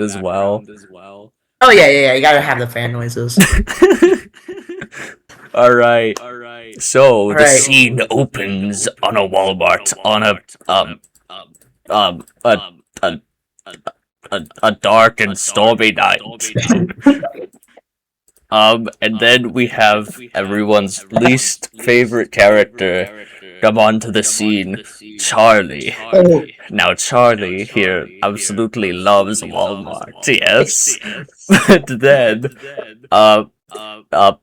as well. Oh yeah. You gotta have the fan noises. Alright. So the Alright. scene opens on a Walmart on a dark and stormy night. And then we have everyone's least favorite character come onto the scene, Charlie. Now Charlie here absolutely loves Walmart, yes. But then,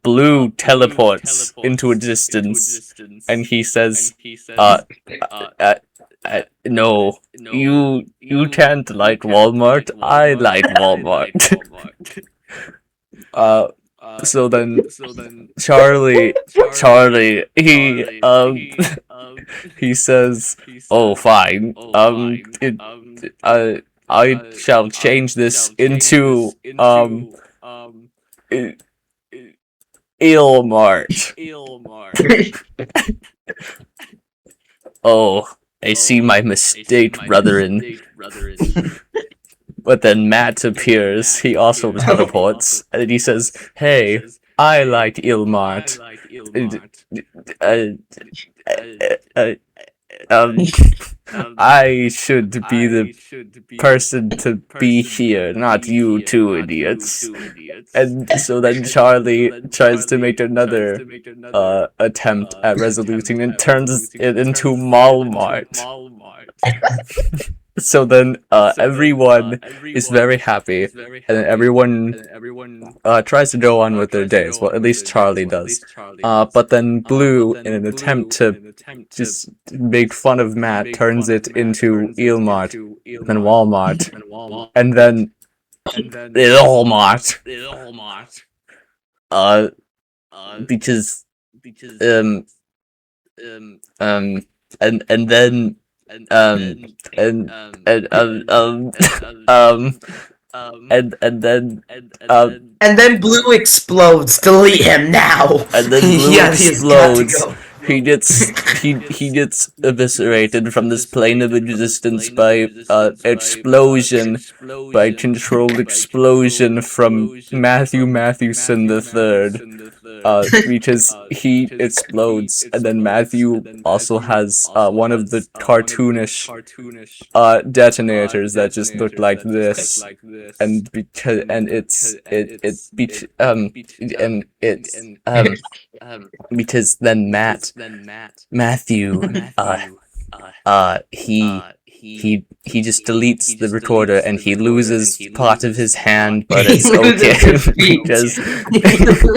Blue teleports into a distance, and he says, no, you can't like Walmart, I like Walmart. So then Charlie, he says, oh, fine, I shall change this into, Ilmart. Oh, I see my mistake, brethren. But then Matt appears, he also teleports, and he says, hey, I like Ilmart. I should be the person to be here, not you two idiots. And so then Charlie tries to make another attempt at resoluting and turns it into Malmart. So then everyone is very happy, and everyone tries to go on with their days. Well, at least Charlie does. But then Blue, in an attempt to just make fun of Matt, turns it into Ilmart, then Walmart, and then Ilmart. Because and then and then Blue explodes. Delete him now. And then Blue explodes. He gets eviscerated from this plane of existence by explosion, by controlled explosion from Matthew Matthewson III. Because he explodes, and then Matthew also has one of the cartoonish detonators that just look like this, and because then Matthew he just deletes the recorder and he loses part of his hand, but it's okay because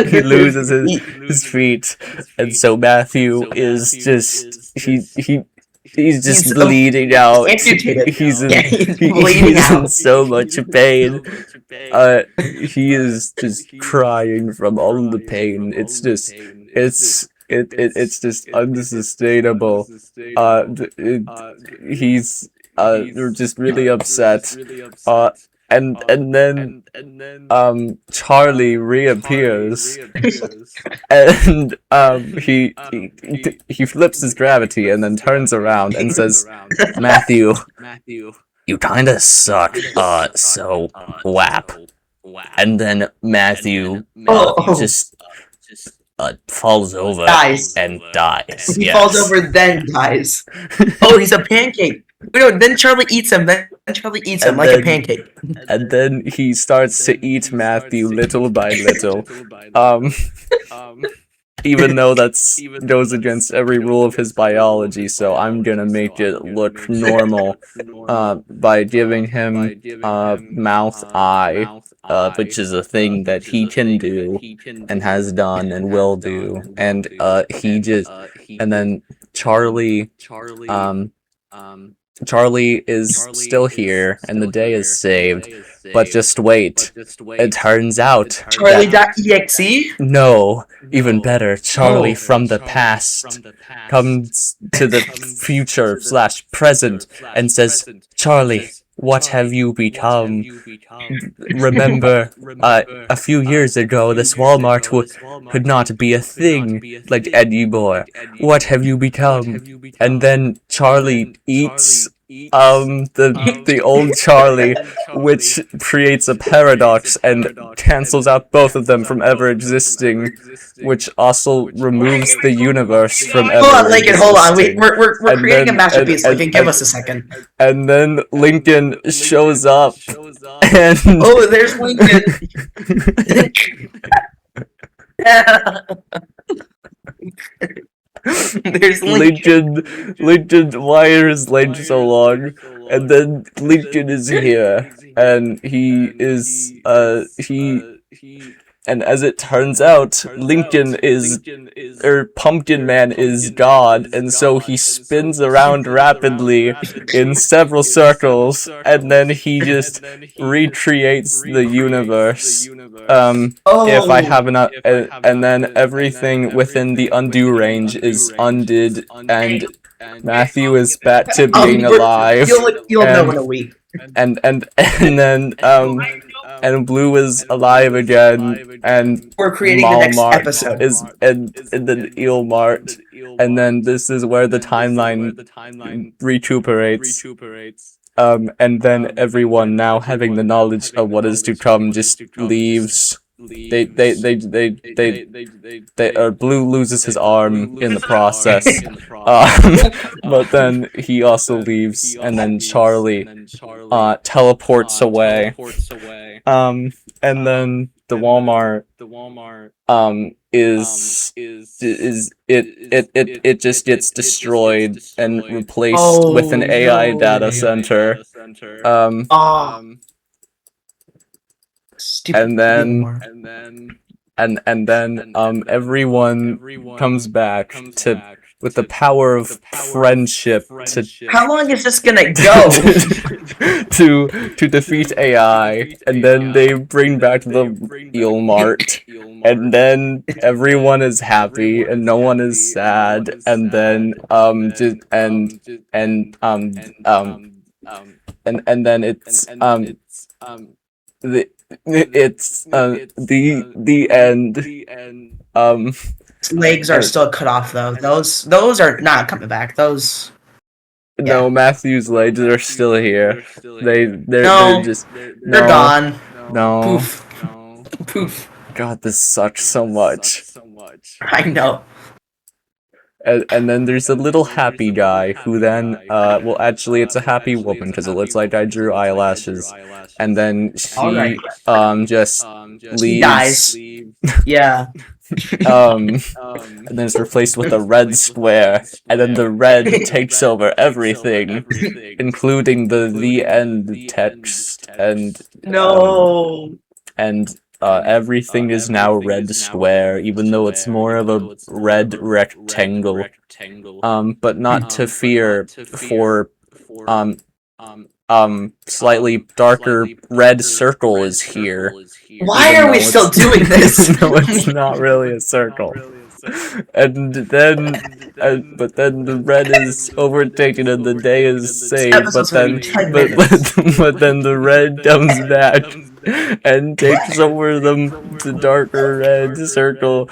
he loses his feet, and so Matthew is just he's just bleeding out. He's in so much pain. He is just crying from all the pain. It's just unsustainable. He's just really upset. And then Charlie reappears, and he flips his gravity and then turns around and says, Matthew, you kinda suck, so whap. And then Matthew just falls over and dies. He falls over, then dies. Oh, he's a pancake. No, then Charlie eats him. Then Charlie eats him like a pancake. And then he starts to eat Matthew little by little. Even though that's goes against every rule of his biology, so I'm gonna make it look normal by giving him mouth eye, which is a thing that he can do and has done and will do, and and then Charlie is still here, and the day is saved, but just wait. It turns out Charlie.exe? No, even better, Charlie from the past comes to the future/present and says, Charlie, what have you become? Remember, a few years ago, this Walmart could not be a thing like anymore. What have you become? And then Charlie eats the old Charlie, which creates a paradox and cancels out both of them from ever existing, which also removes the universe from ever Hold on, Lincoln. Hold on. existing. We're And creating then- a masterpiece. and- Lincoln, give us a second. And then Lincoln shows up, and Oh, there's Lincoln. There's Lincoln. Lincoln, why are his legs so long? And then Lincoln is here, and he is, and as it turns out, Pumpkin Man is God, and so he spins around rapidly in several circles, and then he just recreates the universe. If I have enough, and then everything within the undo range is undid, and Matthew is back to being alive. You'll know in a week. And then and Blue is alive again, and We're creating the next Malmart episode. is and then Eelmart, and then this is where the timeline recuperates. And then everyone, now having the knowledge of what is to come, just leaves. Blue loses his arm in the process, but then he also leaves, and then Charlie teleports away, and then the Walmart it just gets destroyed and replaced with an AI data center. And then everyone comes back to with the power of friendship to How long is this gonna go? to defeat AI, and then they bring back the Eelmart, and then everyone is happy and no one is sad, and then then it's the end. His legs are still cut off though. Those are not coming back. Those. No, Matthew's legs are still here. They're just They're gone. No. Poof. Poof. God, this sucks so much. I know. And then there's a little happy guy who then, well, actually, it's a happy woman because it looks like I drew eyelashes. And then she, just leaves. He dies. Yeah. And then it's replaced with a red square, and then the red takes over everything, including the end text, and No. Everything is now red square, even though it's more of a red rectangle. But not to fear, for slightly darker red circle is here. Why are we still doing this? No, it's not really a circle. And then, but then the red is overtaken and the day is saved. But then the red comes back and takes over the darker red circle.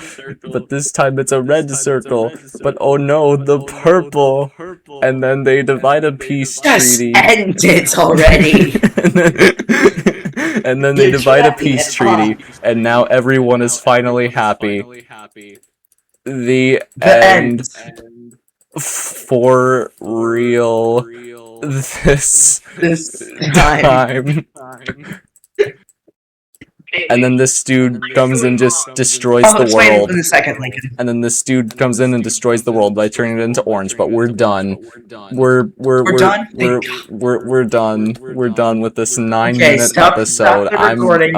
But this time it's a red circle. But oh no, the purple. And then they divide a peace treaty. Just end it already. And then they divide a peace treaty, and now everyone is finally happy. The end. For real. This time. And then this dude comes and just destroys the world. In a second, Lincoln. And then this dude comes in and destroys the world by turning it into orange. But we're done. We're done. We're done with this 9-minute episode. Stop the recording.